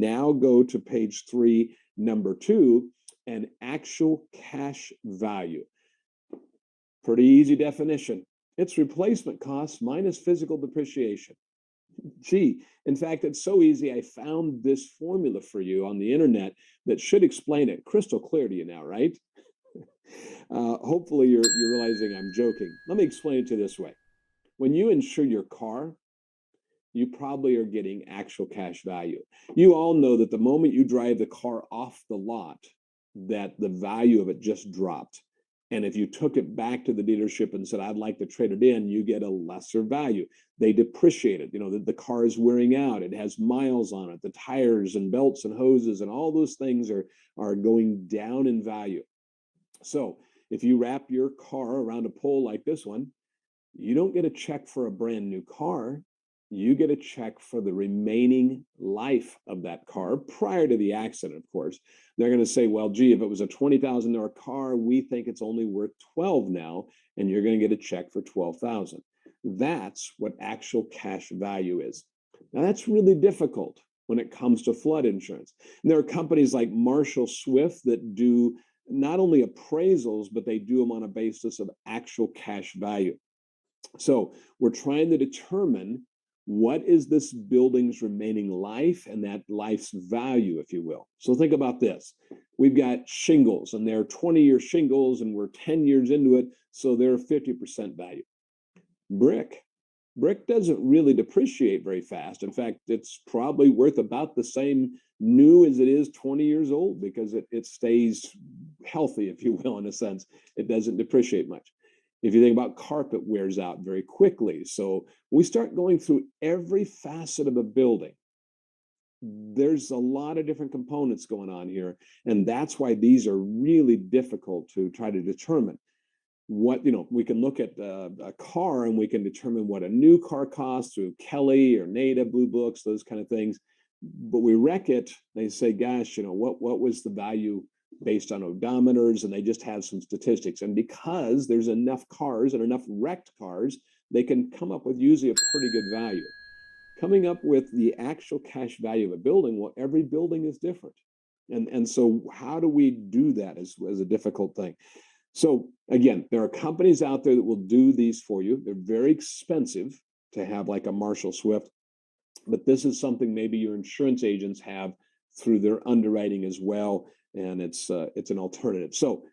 now go to page 3, number 2, an actual cash value. Pretty easy definition. It's replacement costs minus physical depreciation. Gee, in fact, it's so easy. I found this formula for you on the internet that should explain it crystal clear to you now, right? Hopefully you're realizing I'm joking. Let me explain it to you this way. When you insure your car, you probably are getting actual cash value. You all know that the moment you drive the car off the lot, that the value of it just dropped. And if you took it back to the dealership and said, I'd like to trade it in, you get a lesser value. They depreciate it. You know, the car is wearing out. It has miles on it. The tires and belts and hoses and all those things are going down in value. So if you wrap your car around a pole like this one, you don't get a check for a brand new car. You get a check for the remaining life of that car prior to the accident, of course. They're going to say, well, gee, if it was a $20,000 car, we think it's only worth 12 now, and you're going to get a check for 12,000. That's what actual cash value is. Now, that's really difficult when it comes to flood insurance. And there are companies like Marshall Swift that do not only appraisals, but they do them on a basis of actual cash value. So we're trying to determine what is this building's remaining life and that life's value, if you will. So think about this. We've got shingles, and they're 20-year shingles, and we're 10 years into it, so they're 50% value. Brick doesn't really depreciate very fast. In fact, it's probably worth about the same new as it is 20 years old because it stays healthy, if you will, in a sense. It doesn't depreciate much. If you think about carpet, wears out very quickly. So we start going through every facet of a building. There's a lot of different components going on here. And that's why these are really difficult to try to determine. What, you know, we can look at a car and we can determine what a new car costs through Kelly or NADA, Blue Books, those kind of things. But we wreck it. They say, gosh, you know, what was the value based on odometers, and they just have some statistics. And because there's enough cars and enough wrecked cars, they can come up with usually a pretty good value. Coming up with the actual cash value of a building, well, every building is different. And so how do we do that is a difficult thing. So again, there are companies out there that will do these for you. They're very expensive to have, like a Marshall Swift, but this is something maybe your insurance agents have through their underwriting as well. And it's an alternative. So